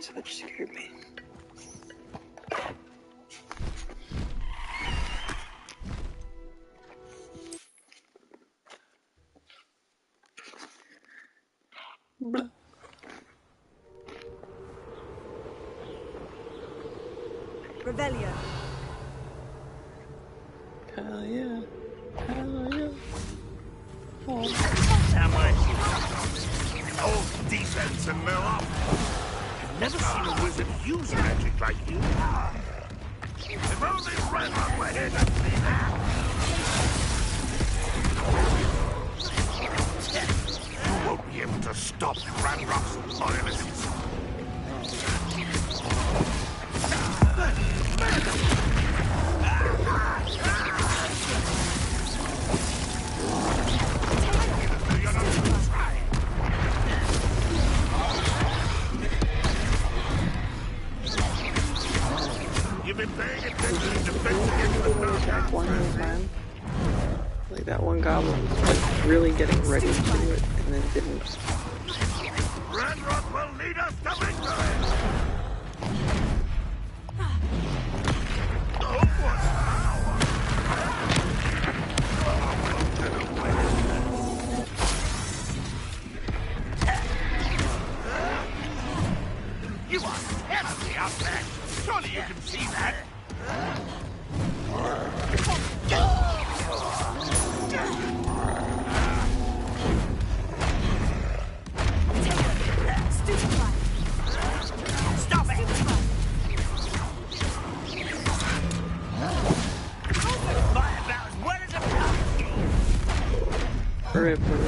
That's what scared me. Blah. Revelio. Hell yeah. Hell yeah. Oh. How much? All defense and no up. I've never seen a wizard use magic like you. If only Redmond were here to see that. You won't be able to stop Ranrock's loyalists. You've been paying attention to defense against the dark One time. Like that one goblin was like really getting ready to do it and then didn't. Ranrock will lead us to victory! Hogwarts You are terribly out there! Surely you can see that! Stop it! Fire about as well as a pumpkin! Ripper.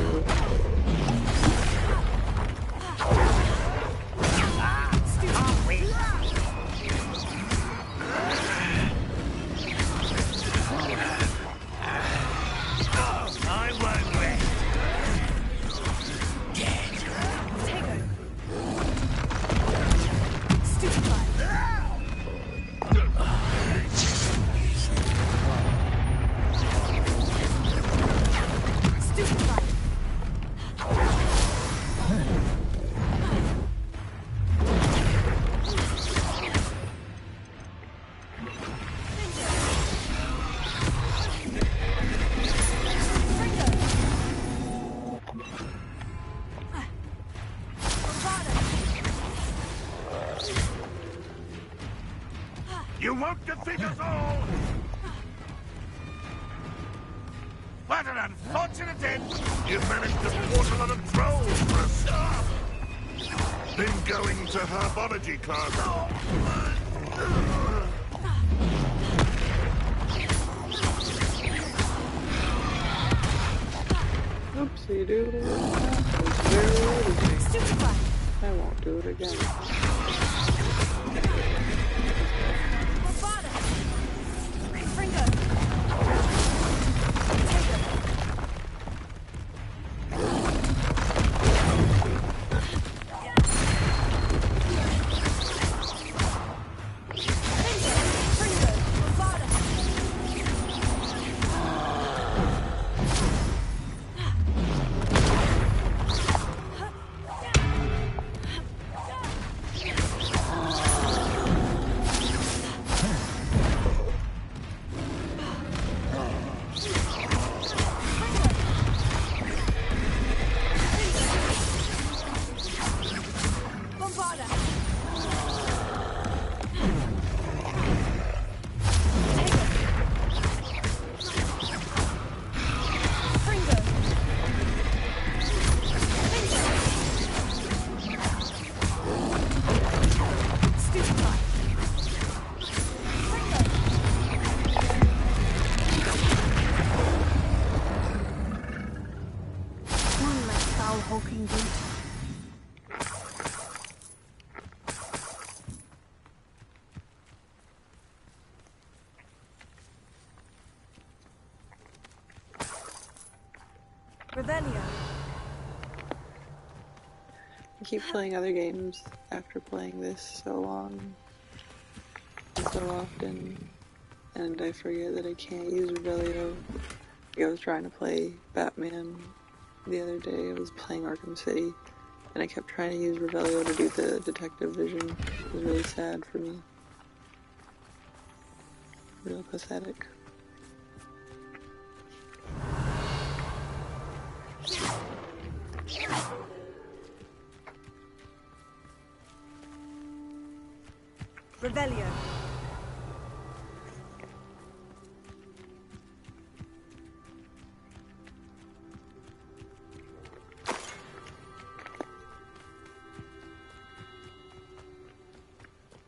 You won't defeat us all! What an unfortunate end! You've managed to thwart a lot of trolls for a start! Been going to herbology class. Oopsie doodle. I won't do it again. Revelio. I keep playing other games after playing this so long and so often, and I forget that I can't use Revelio. I was trying to play Batman the other day. I was playing Arkham City, And I kept trying to use Revelio to do the detective vision. It was really sad for me. Real pathetic. Revelio.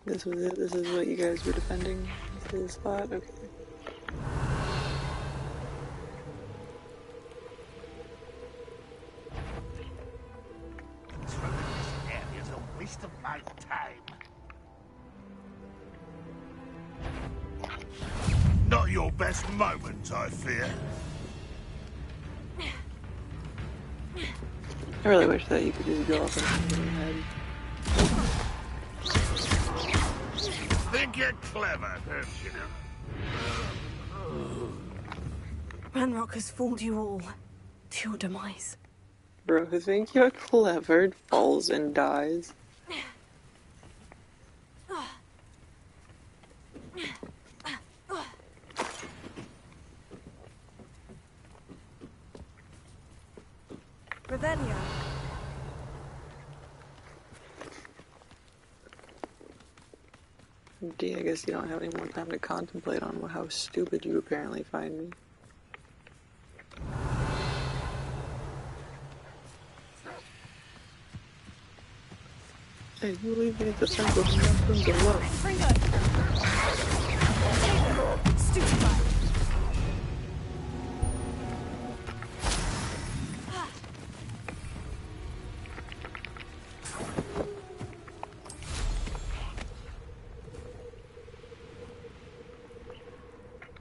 This was it? This is what you guys were defending? This is the spot? Okay. Controlling this area's a waste of my time. Not your best moment, I fear. I really wish that you could just go off and shoot in the head. Think you're clever, don't you? Ranrock has fooled you all to your demise. Bro who think you're clever falls and dies. Revelio. Gee, I guess you don't have any more time to contemplate on how stupid you apparently find me. Hey, you leave me at the center of nothing but love. Ringo. Stupefy.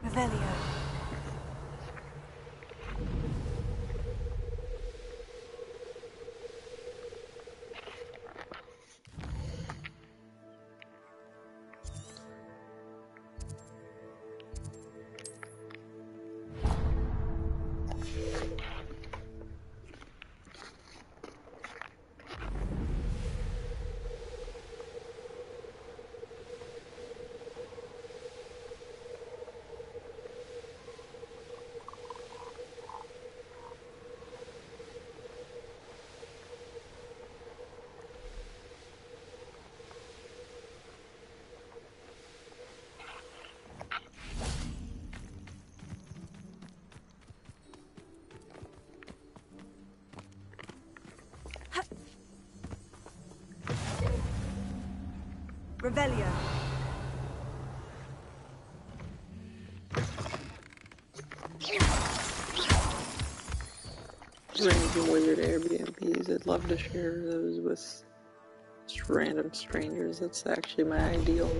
Revelio. Revelio. Random weird Airbnbs. I'd love to share those with just random strangers. That's actually my ideal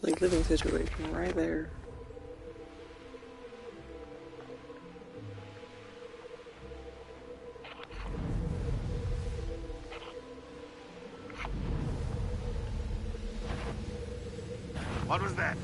like living situation right there. What was that?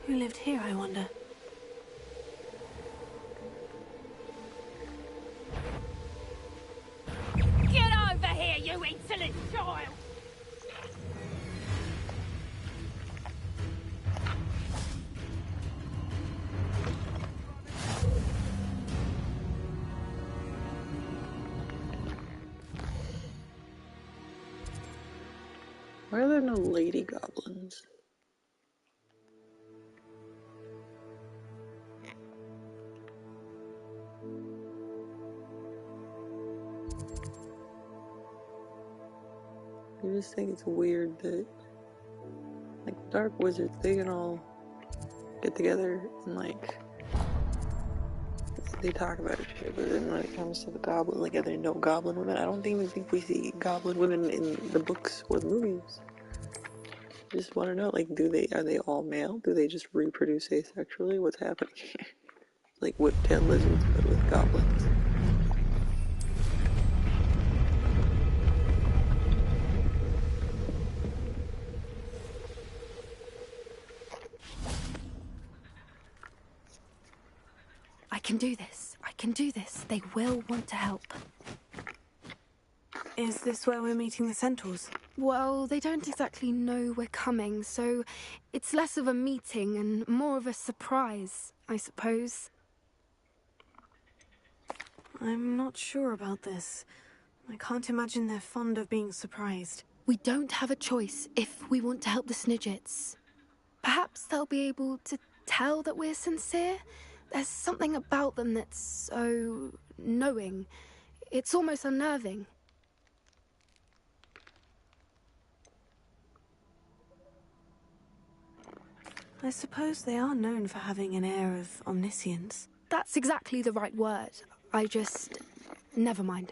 Who lived here, I wonder? Get over here, you insolent child! Why are there no lady goblins? I just think it's weird that, like, dark wizards, they can all get together and, like, they talk about shit, but then when it comes to the goblin, like, are there no goblin women? I don't even think we see goblin women in the books or the movies. I just want to know, like, are they all male? Do they just reproduce asexually? What's happening here? like whip-tailed lizards, but with goblins. I can do this. I can do this. They will want to help. Is this where we're meeting the centaurs? Well, they don't exactly know we're coming, so it's less of a meeting and more of a surprise, I suppose. I'm not sure about this. I can't imagine they're fond of being surprised. We don't have a choice if we want to help the Snidgets. Perhaps they'll be able to tell that we're sincere. There's something about them that's so knowing. It's almost unnerving. I suppose they are known for having an air of omniscience. That's exactly the right word. I just... Never mind.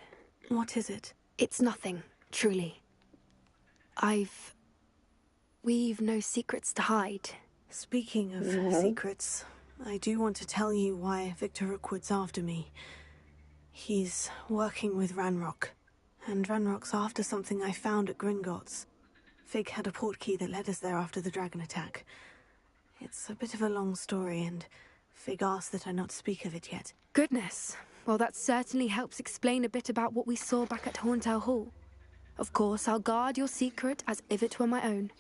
What is it? It's nothing, truly. We've no secrets to hide. Speaking of secrets, I do want to tell you why Victor Rookwood's after me. He's working with Ranrock, and Ranrock's after something I found at Gringotts. Fig had a portkey that led us there after the dragon attack. It's a bit of a long story, and Fig asked that I not speak of it yet. Goodness. Well, that certainly helps explain a bit about what we saw back at Horntail Hall. Of course, I'll guard your secret as if it were my own.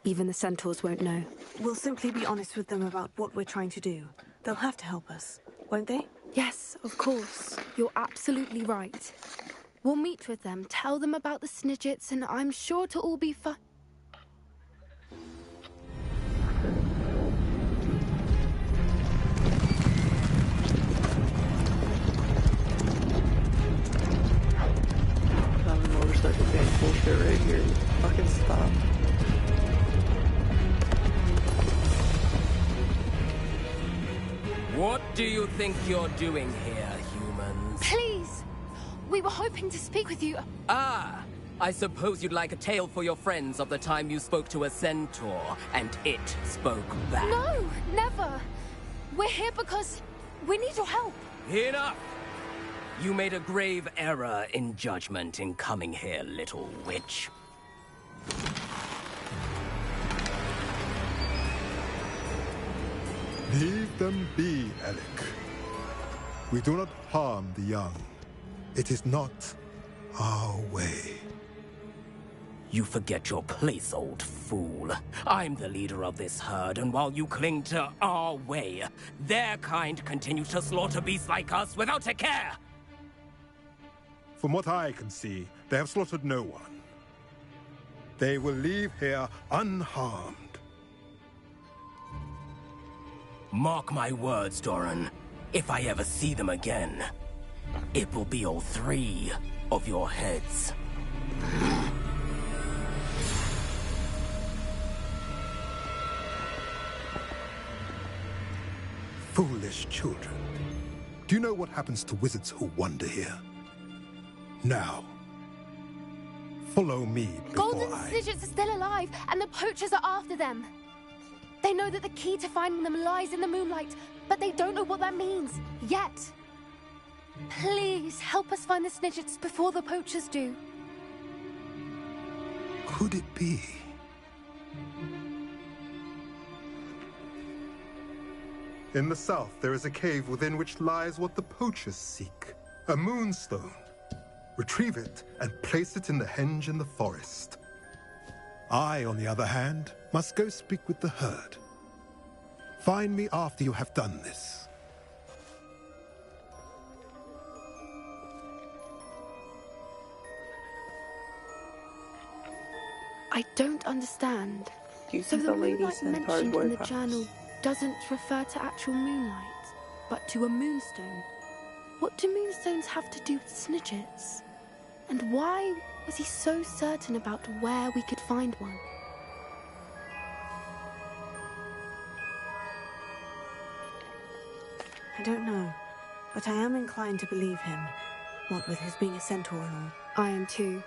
Even the centaurs won't know. We'll simply be honest with them about what we're trying to do. They'll have to help us, won't they? Yes, of course. You're absolutely right. We'll meet with them, tell them about the Snidgets, and I'm sure it'll all be fine. Bullshit right here. Fucking stop. What do you think you're doing here, humans? Please! We were hoping to speak with you. Ah! I suppose you'd like a tale for your friends of the time you spoke to a centaur, and it spoke back. No, never! We're here because we need your help. Enough! You made a grave error in judgment in coming here, little witch. Leave them be, Alec. We do not harm the young. It is not our way. You forget your place, old fool. I'm the leader of this herd, and while you cling to our way, their kind continue to slaughter beasts like us without a care! From what I can see, they have slaughtered no one. They will leave here unharmed. Mark my words, Doran. If I ever see them again, it will be all 3 of your heads. Foolish children. Do you know what happens to wizards who wander here? Now, follow me before Golden Snidgets are still alive, and the poachers are after them. They know that the key to finding them lies in the moonlight, but they don't know what that means, yet. Please, help us find the Snidgets before the poachers do. Could it be? In the south, there is a cave within which lies what the poachers seek. A moonstone. Retrieve it and place it in the henge in the forest. I, on the other hand, must go speak with the herd. Find me after you have done this. I don't understand. Do you So think the the lady moonlight sent mentioned in the cardboard journal doesn't refer to actual moonlight, but to a moonstone. What do moonstones have to do with Snidgets? And why was he so certain about where we could find one? I don't know, but I am inclined to believe him. What with his being a centaur and all. I am too.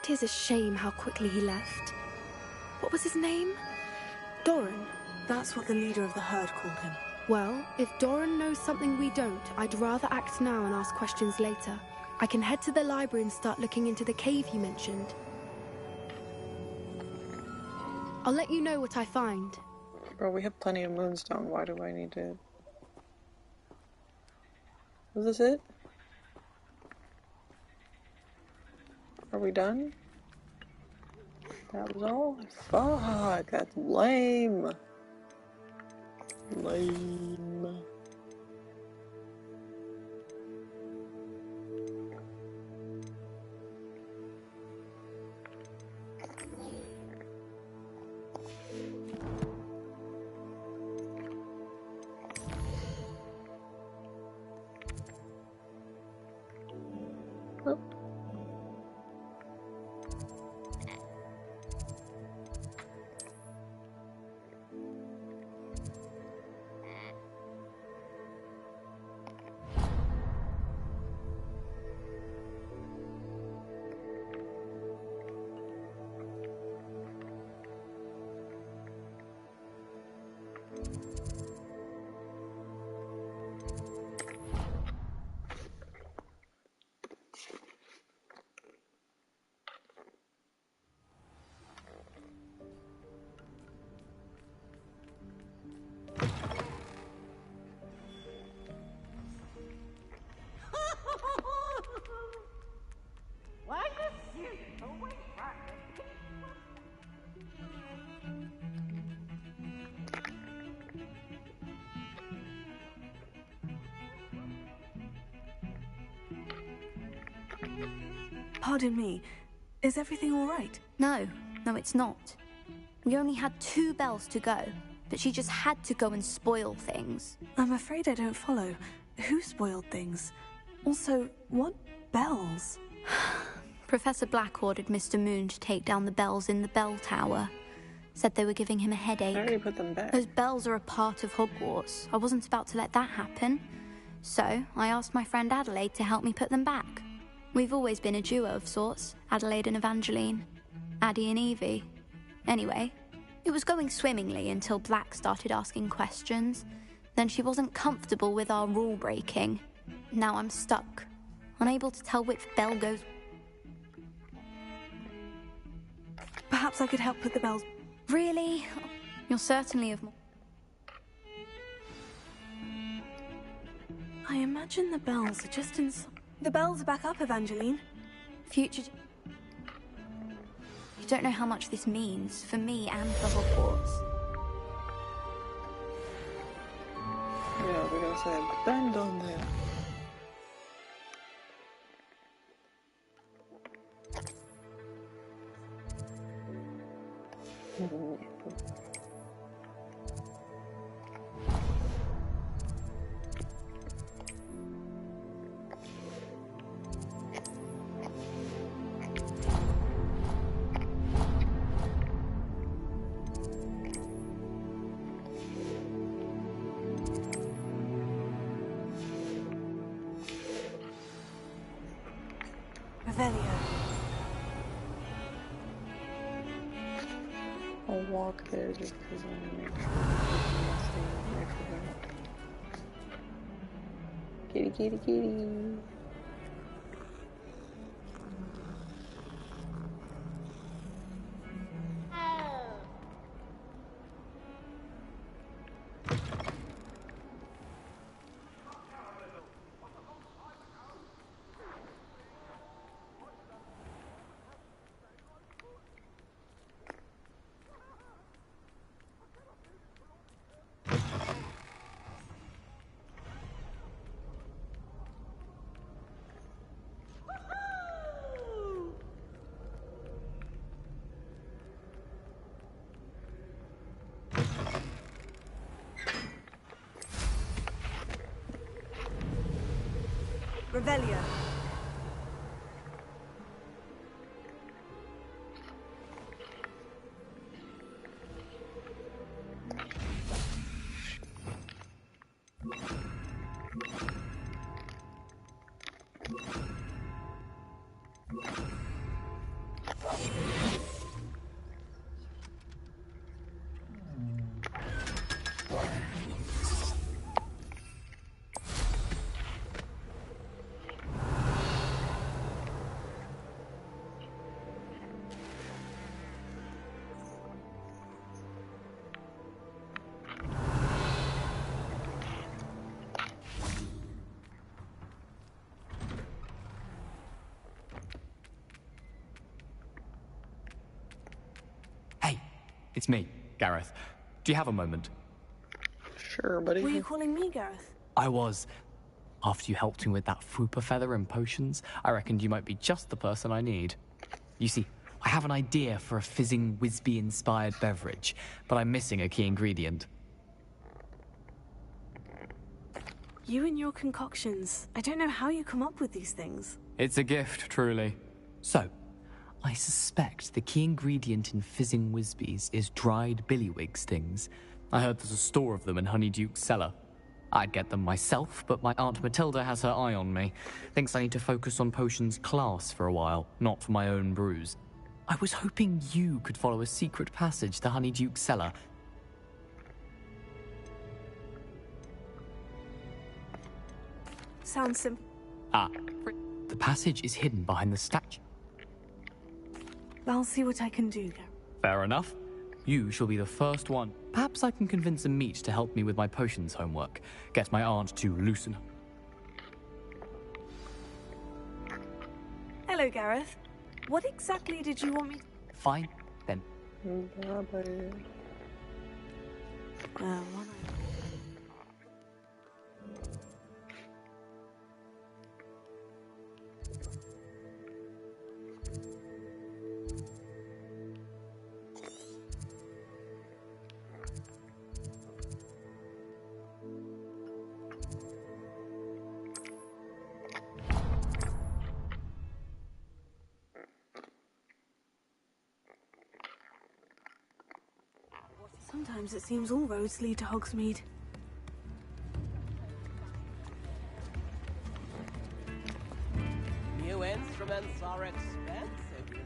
It is a shame how quickly he left. What was his name? Doran. That's what the leader of the herd called him. Well, if Doran knows something we don't, I'd rather act now and ask questions later. I can head to the library and start looking into the cave you mentioned. I'll let you know what I find. Bro, we have plenty of moonstone. Why do I need to... Was this it? Are we done? That was all? Fuck, that's lame. Lame. Oh. Pardon me, is everything all right? No, it's not. We only had 2 bells to go, but she just had to go and spoil things. I'm afraid I don't follow. Who spoiled things? Also, what bells? Professor Black ordered Mr. Moon to take down the bells in the bell tower. Said they were giving him a headache. I already put them back. Those bells are a part of Hogwarts. I wasn't about to let that happen. So, I asked my friend Adelaide to help me put them back. We've always been a duo of sorts, Adelaide and Evangeline. Addie and Evie. Anyway, it was going swimmingly until Black started asking questions. Then she wasn't comfortable with our rule breaking. Now I'm stuck, unable to tell which bell goes... Perhaps I could help put the bells... Really? You're certainly of more... I imagine the bells are just in... The bells are back up, Evangeline. Future... You don't know how much this means, for me and for Hogwarts. Yeah, we're gonna say bend on that. I'll walk there just because I want to make sure I forgot. Kitty, kitty, kitty. Revelio. It's me, Gareth. Do you have a moment? Sure, buddy. Were you calling me, Gareth? I was. After you helped me with that Fooper feather and potions, I reckoned you might be just the person I need. You see, I have an idea for a fizzing Whizbee-inspired beverage, but I'm missing a key ingredient. You and your concoctions. I don't know how you come up with these things. It's a gift, truly. So, I suspect the key ingredient in fizzing Whizbees is dried billywig stings. I heard there's a store of them in Honeyduke's cellar. I'd get them myself, but my Aunt Matilda has her eye on me. Thinks I need to focus on potions class for a while, not for my own brews. I was hoping you could follow a secret passage to Honeyduke's cellar. Sounds simple. The passage is hidden behind the statue. I'll see what I can do, Gareth. Fair enough. You shall be the first one. Perhaps I can convince a meat to help me with my potions homework. Get my aunt to loosen. Hello, Gareth. What exactly did you want me to... Fine, then. Bye-bye. One Sometimes it seems all roads lead to Hogsmeade. New instruments are expensive, you know.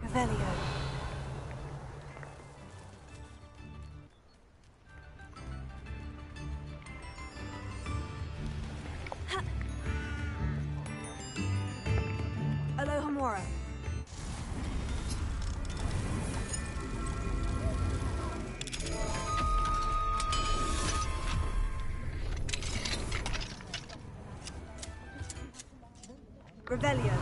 Revelio. Alohomora. Revelio.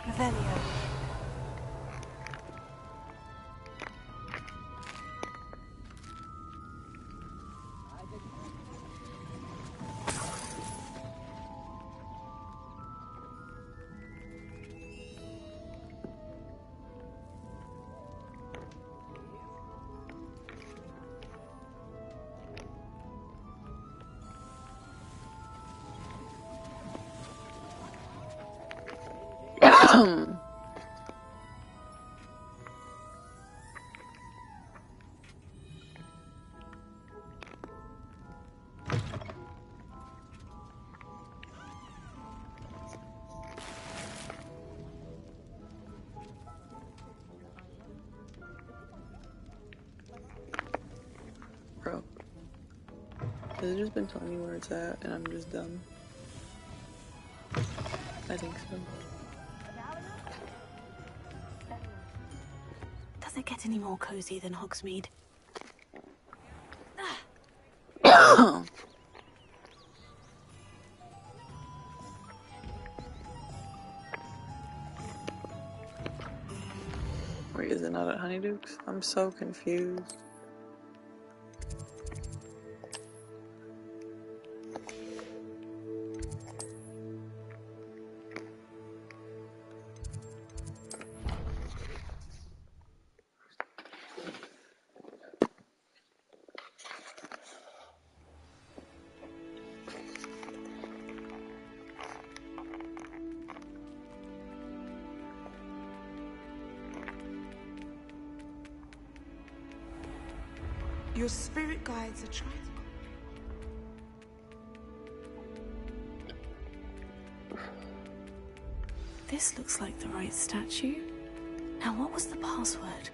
Revelio. Bro, has it just been telling me where it's at and I'm just dumb? I think so. Does it get any more cozy than Hogsmeade? Wait, is it not at Honeyduke's? I'm so confused. Your spirit guides are trying. This looks like the right statue. Now, what was the password?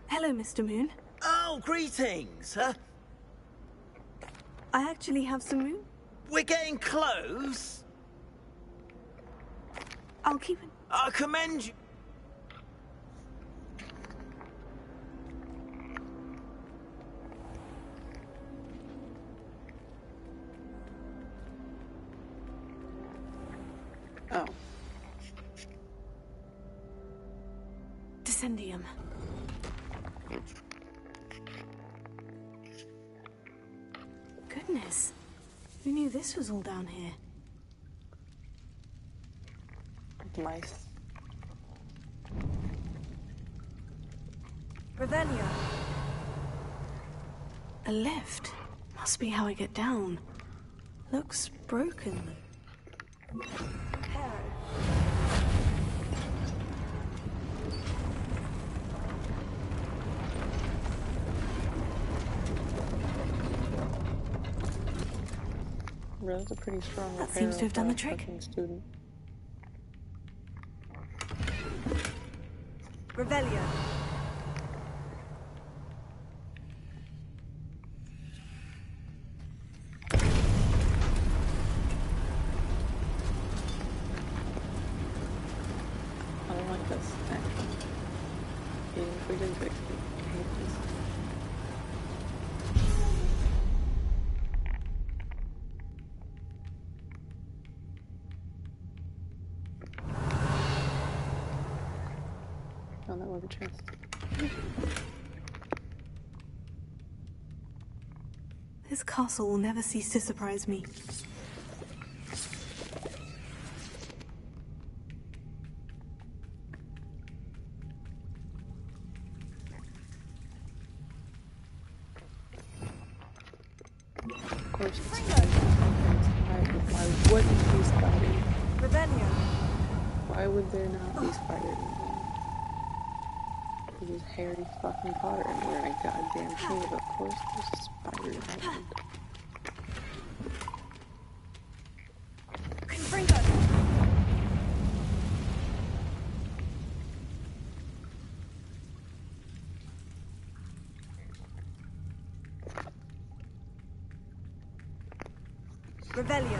Hello, Mr. Moon. Oh, greetings! I actually have some moon. We're getting close. I'll keep it. I commend you. Oh. Descendium. Goodness. Who knew this was all down here? Mice. Revelio. A lift. Must be how I get down. Looks broken. That's a pretty strong That repair seems to have done for the a trick. fucking student. Revelio. I don't like this, actually. Even if we did fix it, I hate this. Oh, that was a chest. This castle will never cease to surprise me. Of course it's why wouldn't be spiders? Revelio. Why would there not be spiders in here? There's Harry fucking Potter and we're in a goddamn cave. Of course there's a spider around. Confringo. Revelio.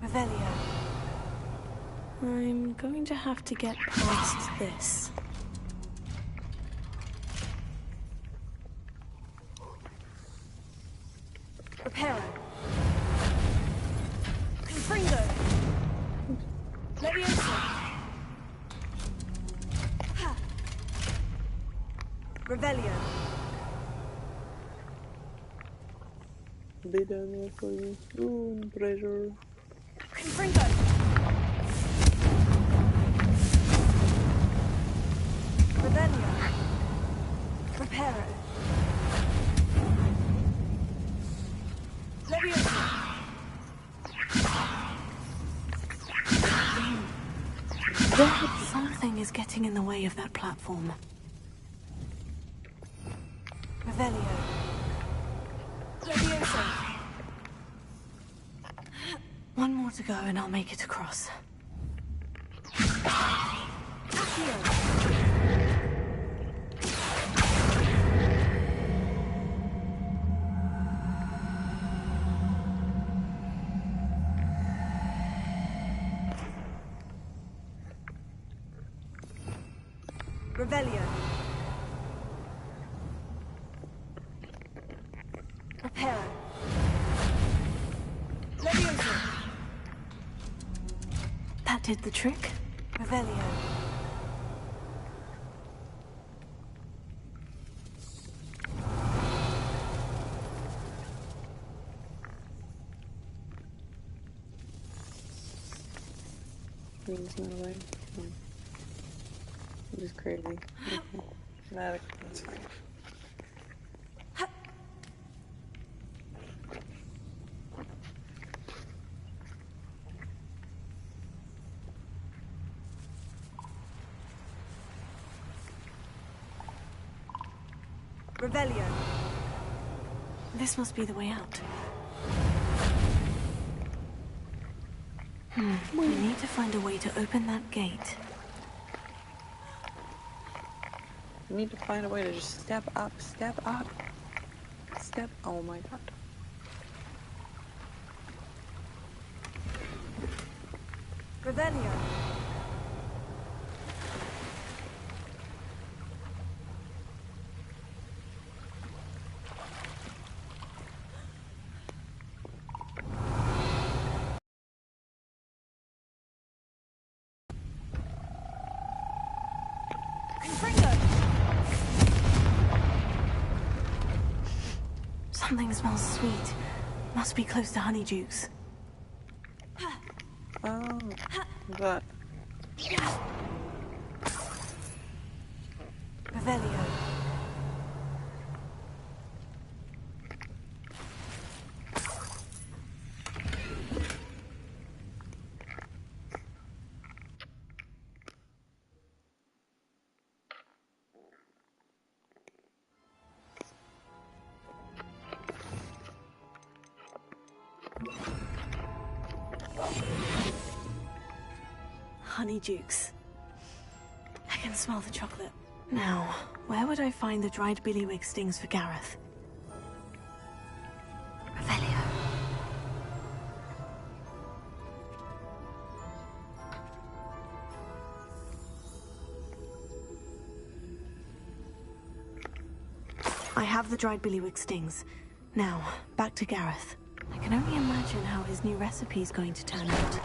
Revelio. I'm going to have to get past this. Reparo. Confringo. Leviosa. Ha. Revelio. Be done there for you soon, treasure. Confringo. Revelio. Reparo. Leviosa. Something is getting in the way of that platform. Revelio. Leviosa. One more to go and I'll make it across. Accio. Revelio. Reparo. Levioso. That did the trick. Revelio. Things not away. I'm just crazy. Okay. That's fine. Revelio. This must be the way out. We need to find a way to open that gate. I need to find a way to just step up, step up, step. Oh my god. Revelio. Something smells sweet. Must be close to Honeydukes. Oh, that. Revelio. Honeydukes. I can smell the chocolate. Now, where would I find the dried billywig stings for Gareth? Revelio. I have the dried billywig stings. Now, back to Gareth. I can only imagine how his new recipe is going to turn out.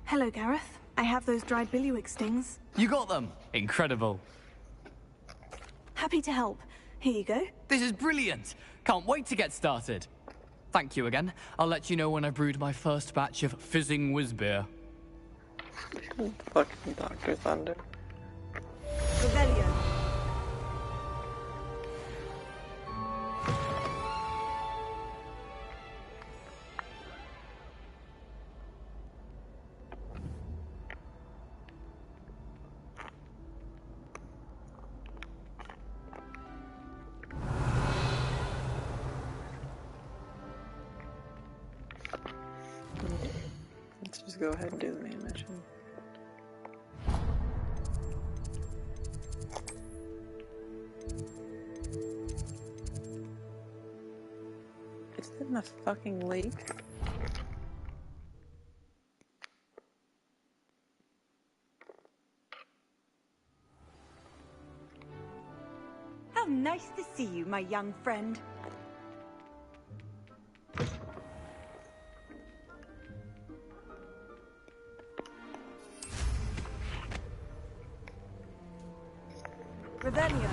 Hello, Gareth. I have those dried billywig stings. You got them? Incredible. Happy to help. Here you go. This is brilliant. Can't wait to get started. Thank you again. I'll let you know when I brewed my first batch of fizzing whizbeer. Fucking Dr. Thunder. Revelio. Let's just go ahead and do the main mission. Is it a fucking lake? How nice to see you, my young friend. Revelio.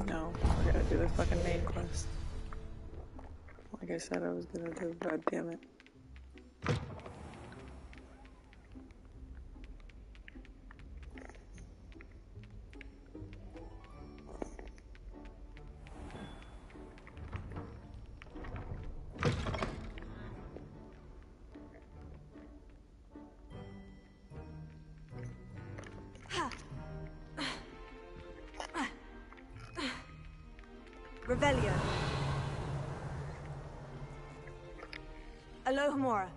No, I gotta do the fucking main quest. Like I said I was gonna do, god damn it. Revelio. Alohomora.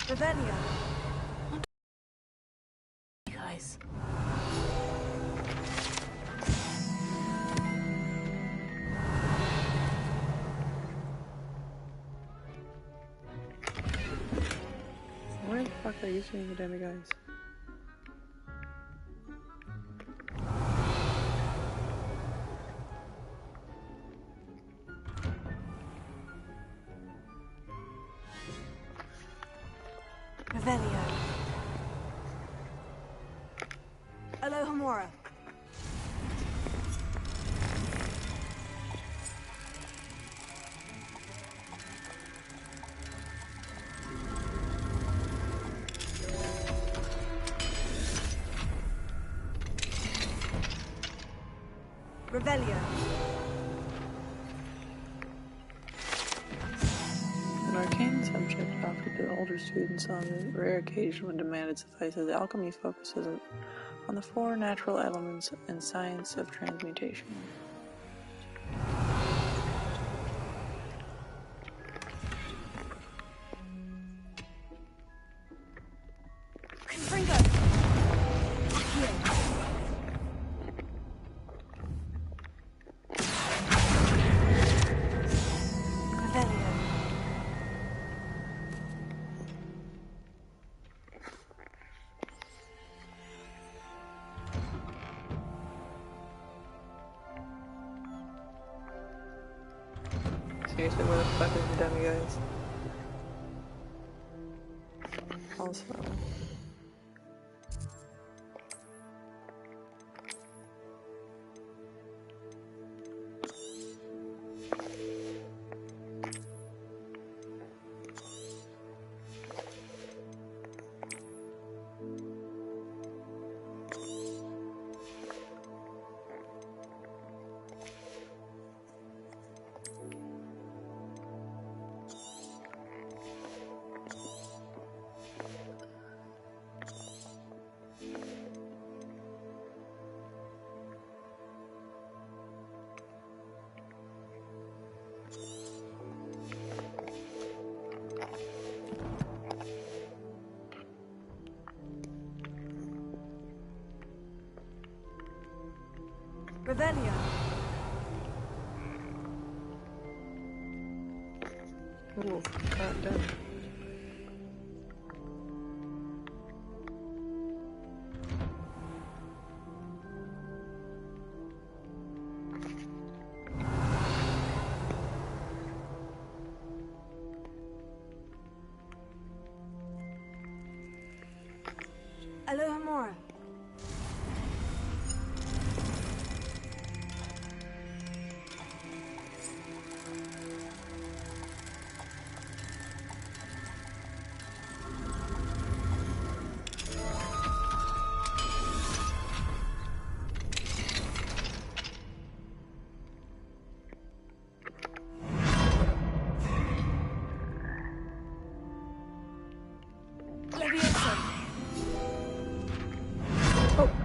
Revelio. You guys. Where the fuck are you seeing the demigods? Revelio. Alohomora. Revelio. An arcane subject offered to older students on the rare occasion when demanded suffices. Alchemy focuses on the 4 natural elements and science of transmutation. Confringo. Accio. Revelio. Seriously, where the fuck is the demigods? Also, Revelio. ooh, god damn. Alohomora.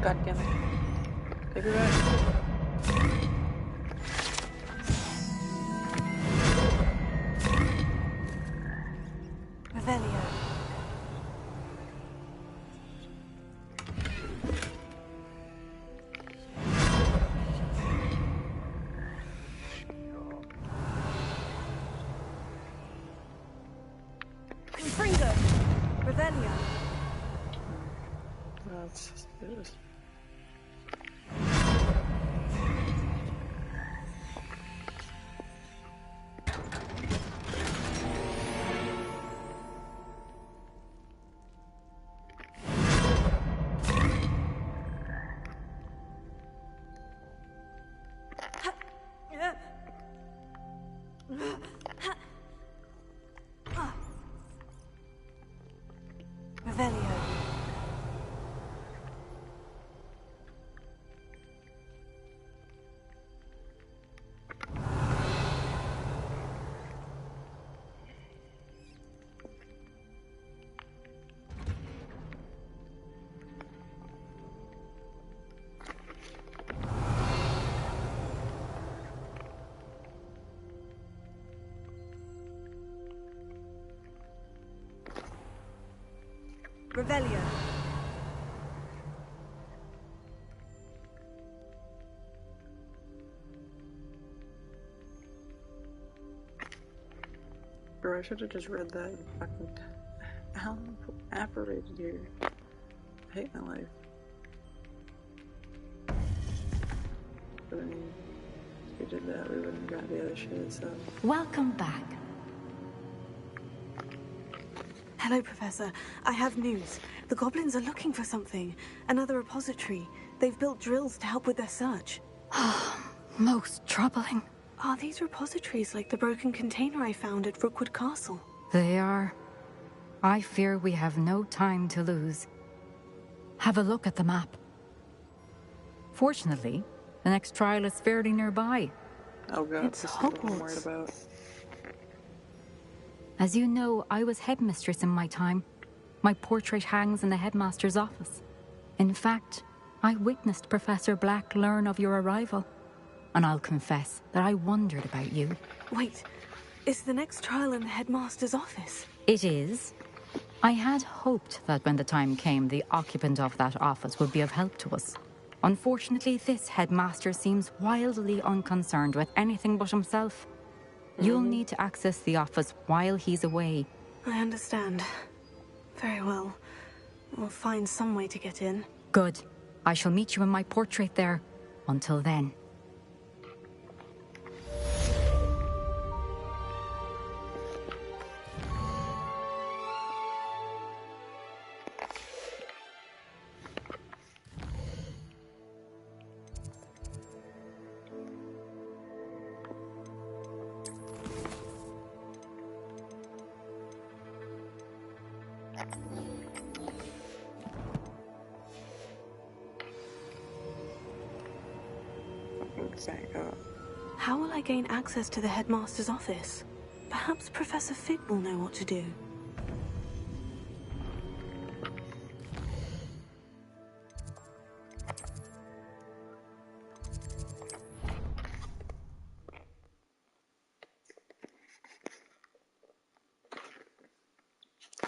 God damn it. Take her back. Revelio. Confringo. Revelio. That's suspicious. Revelio. Revelio. Bro, I should have just read that and fucking... How apparated here. I hate my life. But I mean, if we did that, we wouldn't have got the other shit, so... Welcome back. Hello, Professor. I have news. The goblins are looking for something. Another repository. They've built drills to help with their search. Most troubling. Are these repositories like the broken container I found at Rookwood Castle? They are. I fear we have no time to lose. Have a look at the map. Fortunately, the next trial is fairly nearby. Oh god, It's this is what I'm Hogwarts. worried about. As you know, I was headmistress in my time. My portrait hangs in the headmaster's office. In fact, I witnessed Professor Black learn of your arrival. And I'll confess that I wondered about you. Wait, is the next trial in the headmaster's office? It is. I had hoped that when the time came, the occupant of that office would be of help to us. Unfortunately, this headmaster seems wildly unconcerned with anything but himself. You'll need to access the office while he's away. I understand. Very well. We'll find some way to get in. Good. I shall meet you in my portrait there. Until then. Thank God. How will I gain access to the headmaster's office? Perhaps Professor Fig will know what to do.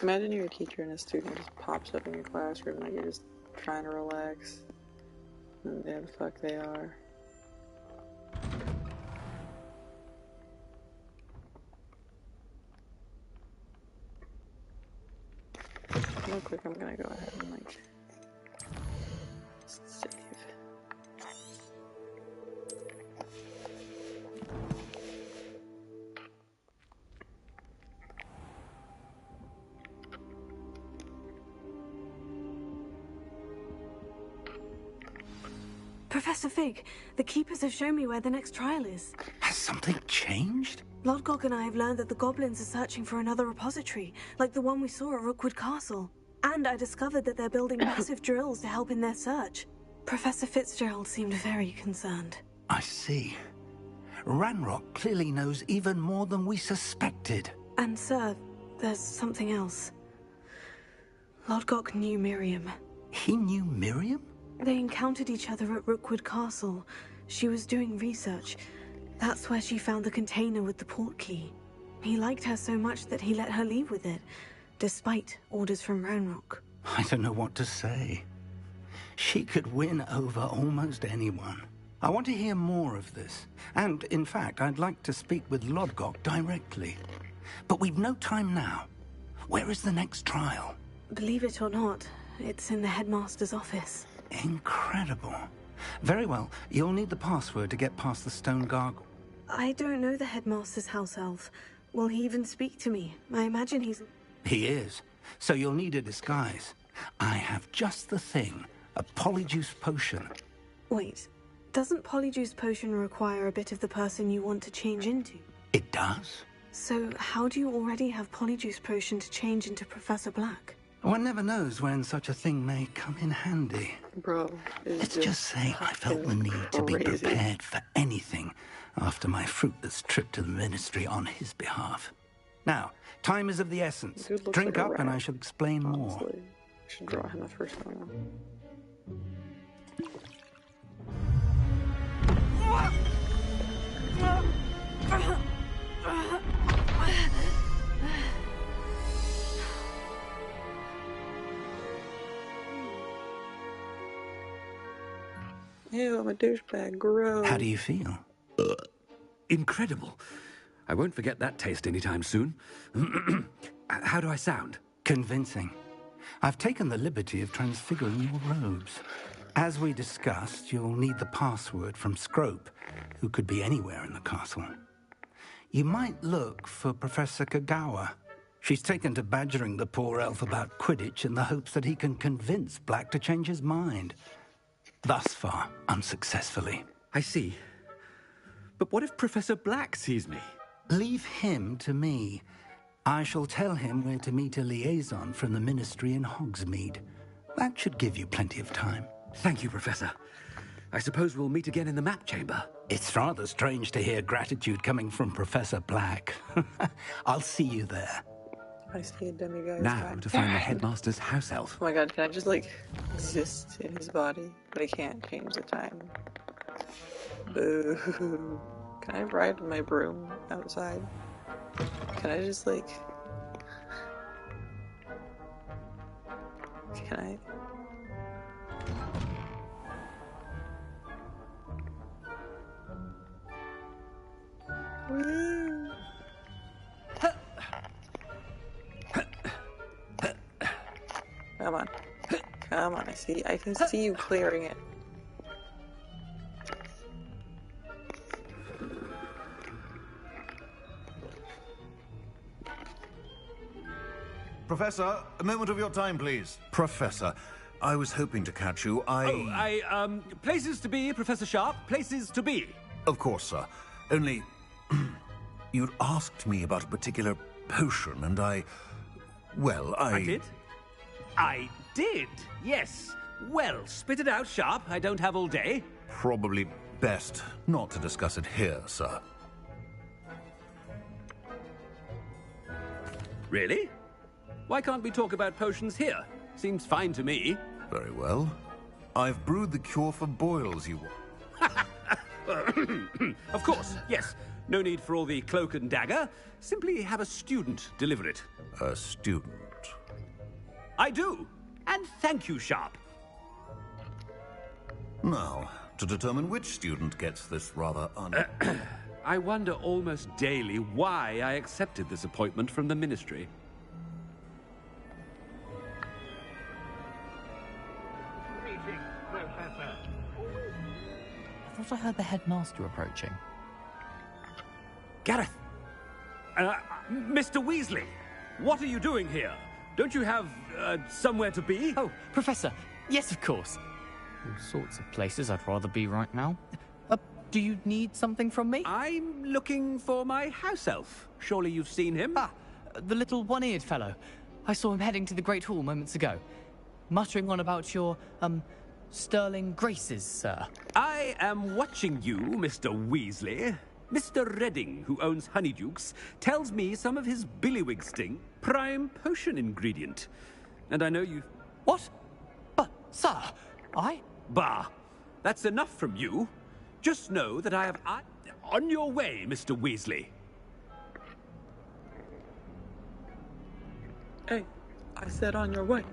Imagine you're a teacher and a student just pops up in your classroom like you're just trying to relax. And there the fuck they are. Real quick, I'm gonna go ahead and like save. Professor Fig, the Keepers have shown me where the next trial is. Has something changed? Lodgok and I have learned that the goblins are searching for another repository, like the one we saw at Rookwood Castle. And I discovered that they're building massive drills to help in their search. Professor Fitzgerald seemed very concerned. I see. Ranrock clearly knows even more than we suspected. And sir, there's something else. Lodgok knew Miriam. He knew Miriam? They encountered each other at Rookwood Castle. She was doing research. That's where she found the container with the port key. He liked her so much that he let her leave with it, despite orders from Ranrock. I don't know what to say. She could win over almost anyone. I want to hear more of this. And, in fact, I'd like to speak with Lodgok directly. But we've no time now. Where is the next trial? Believe it or not, it's in the headmaster's office. Incredible. Very well. You'll need the password to get past the stone gargoyle. I don't know the headmaster's house elf. Will he even speak to me? I imagine he's... He is. So you'll need a disguise. I have just the thing. A polyjuice potion. Wait. Doesn't polyjuice potion require a bit of the person you want to change into? It does. So how do you already have polyjuice potion to change into Professor Black? One never knows when such a thing may come in handy. Bro, let's just say I felt the need to be prepared for anything after my fruitless trip to the Ministry on his behalf. Now, time is of the essence. Drink like up and I shall explain more. I should draw him the first one. Ew, I'm a douchebag. Gross. How do you feel? Incredible. I won't forget that taste anytime soon. How do I sound? Convincing. I've taken the liberty of transfiguring your robes. As we discussed, you'll need the password from Scrope, who could be anywhere in the castle. You might look for Professor Kagawa. She's taken to badgering the poor elf about Quidditch in the hopes that he can convince Black to change his mind. Thus far, unsuccessfully. I see. But what if Professor Black sees me? Leave him to me. I shall tell him where to meet a liaison from the Ministry in Hogsmeade. That should give you plenty of time. Thank you, Professor. I suppose we'll meet again in the map chamber. It's rather strange to hear gratitude coming from Professor Black. I'll see you there. I see a demiguise. Now to find the headmaster's house elf. Oh my god, can I just, exist in his body? But I can't change the time. Boo. Can I ride my broom outside? Can I just, Can I? Woo. Come on. Come on, I can see you clearing it. Professor, a moment of your time, please. Professor, I was hoping to catch you. Places to be, Professor Sharp. Places to be. Of course, sir. Only, you'd asked me about a particular potion, and I did? I did, yes. Well, spit it out, Sharp. I don't have all day. Probably best not to discuss it here, sir. Really? Why can't we talk about potions here? Seems fine to me. Very well. I've brewed the cure for boils you want. Of course, yes. No need for all the cloak and dagger. Simply have a student deliver it. A student? I do. And thank you, Sharp. Now, to determine which student gets this rather I wonder almost daily why I accepted this appointment from the Ministry. Greetings, Professor. I thought I heard the headmaster approaching. Gareth! Mr. Weasley! What are you doing here? Don't you have, somewhere to be? Oh, Professor! Yes, of course! All sorts of places I'd rather be right now. Do you need something from me? I'm looking for my house elf. Surely you've seen him? Ah, the little one-eared fellow. I saw him heading to the Great Hall moments ago. Muttering on about your, sterling graces, sir. I am watching you, Mr. Weasley. Mr. Redding, who owns Honeydukes, tells me some of his billywig sting prime potion ingredient. And I know you... What? But, sir, Bah! That's enough from you. Just know that I have... On your way, Mr. Weasley. Hey, I said on your way.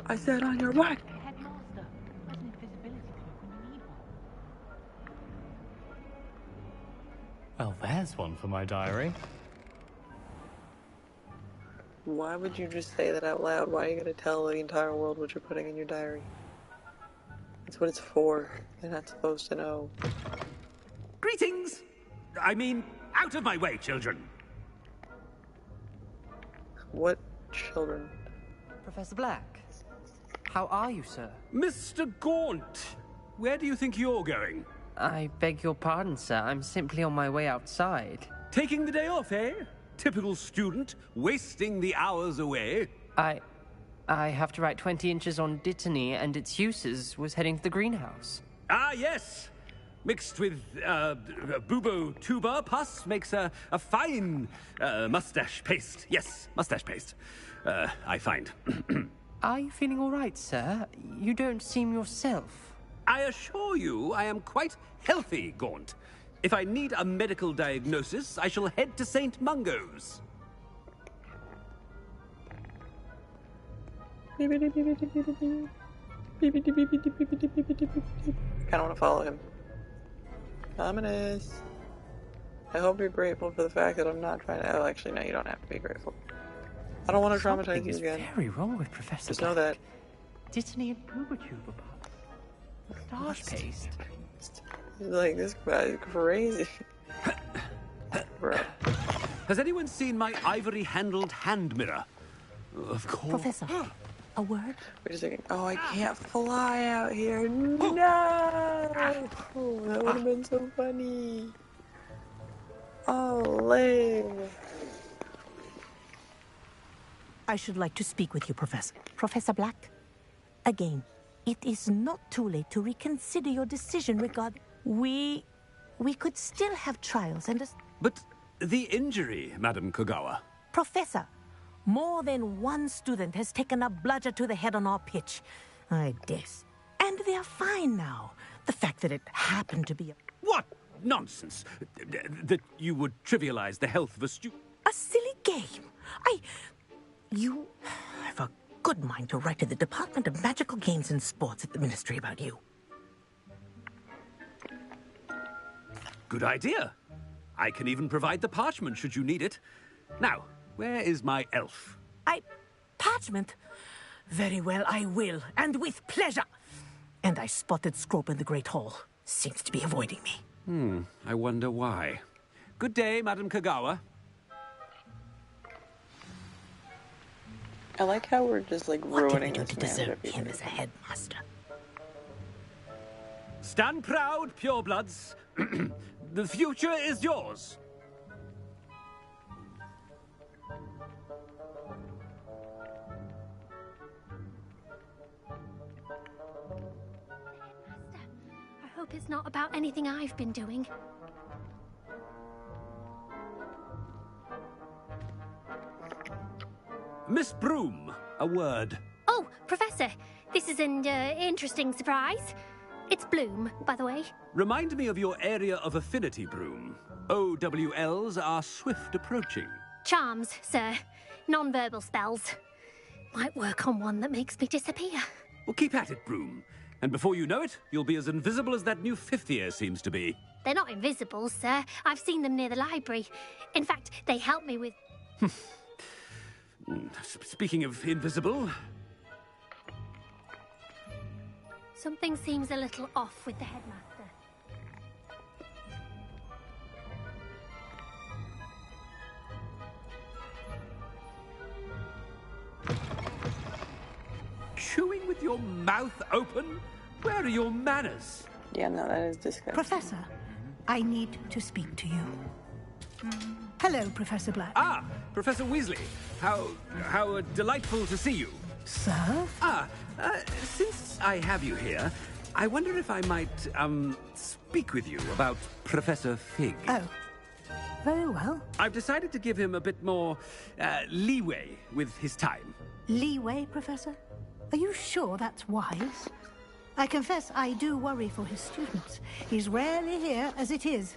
I said on your way. Headmaster, where's an invisibility cloak when you need one? Well, there's one for my diary. Why would you just say that out loud? Why are you going to tell the entire world what you're putting in your diary? That's what it's for. They're not supposed to know. Greetings! I mean, out of my way, children. What children? Professor Black, how are you, sir? Mr. Gaunt, where do you think you're going? I beg your pardon, sir. I'm simply on my way outside. Taking the day off, eh? Typical student, wasting the hours away. I have to write 20 inches on Dittany and its uses. Was heading to the greenhouse. Ah, yes! Mixed with, bubo tuber pus makes a fine, mustache paste. Yes, mustache paste. I find. Are you feeling all right, sir? You don't seem yourself. I assure you I am quite healthy, Gaunt. If I need a medical diagnosis, I shall head to St. Mungo's. Kinda want to follow him. Ominous. I hope you're grateful for the fact that I'm not trying to... Oh, actually, no, you don't have to be grateful. I don't want to traumatize you again. Something is very wrong with Professor Just know that. Dittany and Boobertuber puff. Starch paste. Like, this guy's crazy. Bro. Has anyone seen my ivory-handled hand mirror? Of course. Professor, a word? Wait a second. Oh, I can't fly out here. No! Oh, that would have been so funny. Oh, lame. I should like to speak with you, Professor. Professor Black, again, it is not too late to reconsider your decision regarding... We could still have trials and... But the injury, Madam Kogawa. Professor, more than one student has taken a bludger to the head on our pitch. I guess. And they're fine now. The fact that it happened to be a... What nonsense! That you would trivialize the health of a student. A silly game. You have a good mind to write to the Department of Magical Games and Sports at the Ministry about you. Good idea. I can even provide the parchment should you need it. Now, where is my elf? Parchment? Very well, I will, and with pleasure. And I spotted Scrope in the Great Hall. Seems to be avoiding me. I wonder why. Good day, Madam Kogawa. I like how we're just, like, ruining this to deserve him as a headmaster? Stand proud, purebloods. The future is yours. I hope it's not about anything I've been doing. Miss Broom, a word. Oh, Professor, this is an interesting surprise. It's Bloom, by the way. Remind me of your area of affinity, Broom. OWLs are swift approaching. Charms, sir. Non-verbal spells. Might work on one that makes me disappear. Well, keep at it, Broom. And before you know it, you'll be as invisible as that new fifth year seems to be. They're not invisible, sir. I've seen them near the library. In fact, they help me with... Speaking of invisible... Something seems a little off with the headmaster. Chewing with your mouth open? Where are your manners? Yeah, no, that is disgusting. Professor, I need to speak to you. Hello, Professor Black. Ah, Professor Weasley. How delightful to see you. Sir? Since I have you here, I wonder if I might, speak with you about Professor Fig. Oh, very well. I've decided to give him a bit more, leeway with his time. Leeway, Professor? Are you sure that's wise? I confess I do worry for his students. He's rarely here as it is.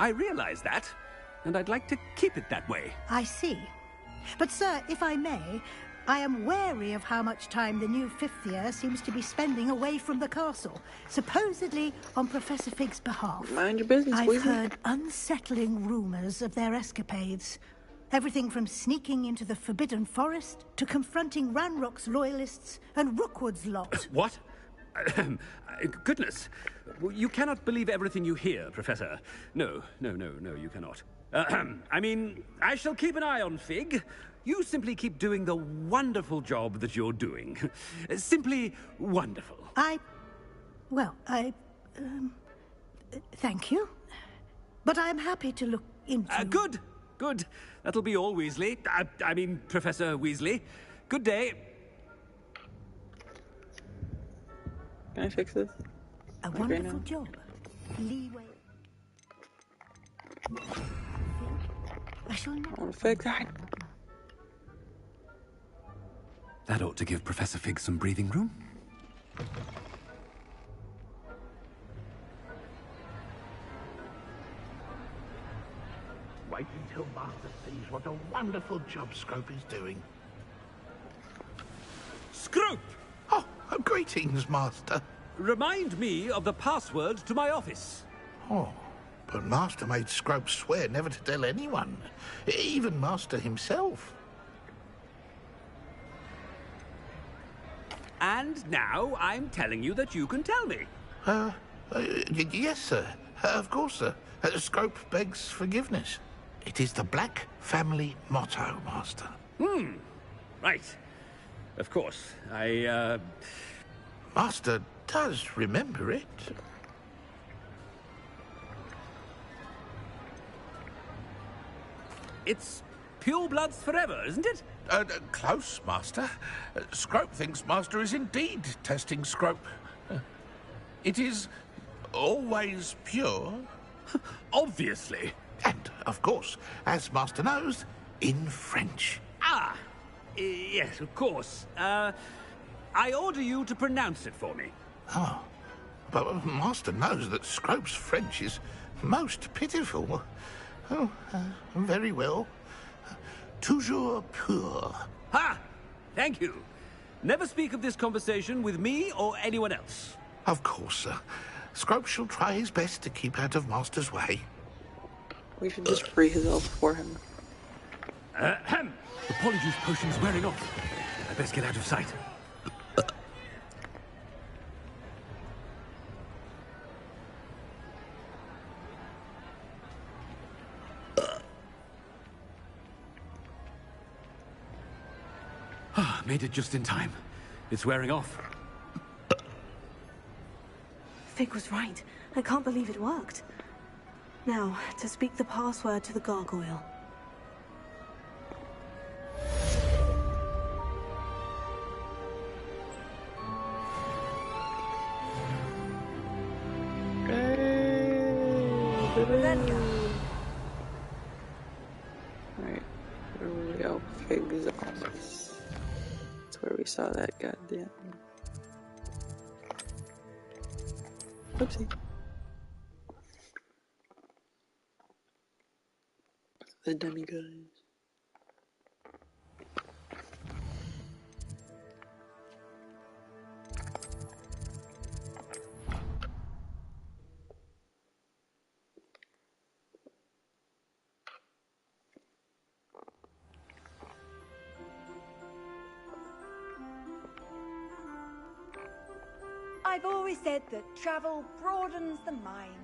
I realize that, and I'd like to keep it that way. I see. But, sir, if I may, I am wary of how much time the new fifth year seems to be spending away from the castle, supposedly on Professor Fig's behalf. Mind your business, I've Weasley. heard unsettling rumors of their escapades. Everything from sneaking into the Forbidden Forest to confronting Ranrock's loyalists and Rookwood's lot. What? Goodness. You cannot believe everything you hear, Professor. No, you cannot. I mean, I shall keep an eye on Fig. You simply keep doing the wonderful job that you're doing. Simply wonderful. Thank you. But I'm happy to look into... Good. That'll be all, Weasley. I mean, Professor Weasley. Good day. Can I fix this? A wonderful job. Leeway. I shall not... I want to fix that. That ought to give Professor Fig some breathing room. Wait until Master sees what a wonderful job Scrope is doing. Scrope! Oh, greetings, Master. Remind me of the password to my office. Oh, but Master made Scrope swear never to tell anyone, even Master himself. And now I'm telling you that you can tell me. Yes, sir. Of course, sir. Scrope begs forgiveness. It is the Black family motto, Master. Right. Of course. Master does remember it. It's pure bloods forever, isn't it? Close, Master. Scrope thinks Master is indeed testing Scrope. It is always pure. Obviously. And, of course, as Master knows, in French. Yes, of course. I order you to pronounce it for me. Oh, but Master knows that Scrope's French is most pitiful. Oh, very well. Toujours pur. Ha! Thank you. Never speak of this conversation with me or anyone else. Of course, sir. Scrope shall try his best to keep out of Master's way. We should just free his elf for him. The Polyjuice potion's wearing off. I best get out of sight. Made it just in time. It's wearing off. Fig was right. I can't believe it worked. Now, to speak the password to the gargoyle. Right. Where were we? Oh, Fig's office. That's where we saw that goddamn. Oopsie. The demigods. I've always said that travel broadens the mind.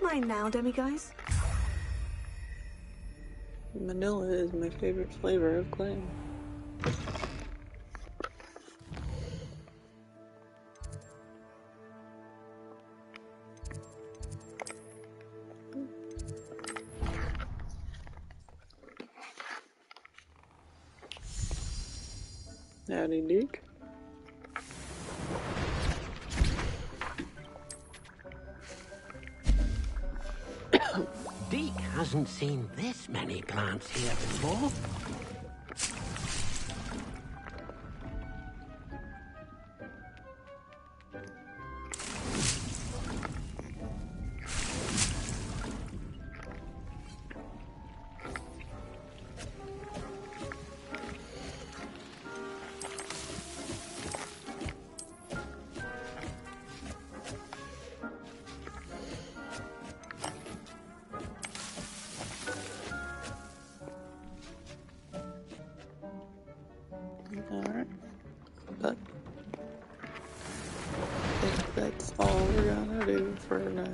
mind now, demiguise? Vanilla is my favorite flavor of clam. Howdy, Dick. Deke hasn't seen this many plants here before. Alright. But I think that's all we're gonna do for now.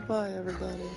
Bye, everybody.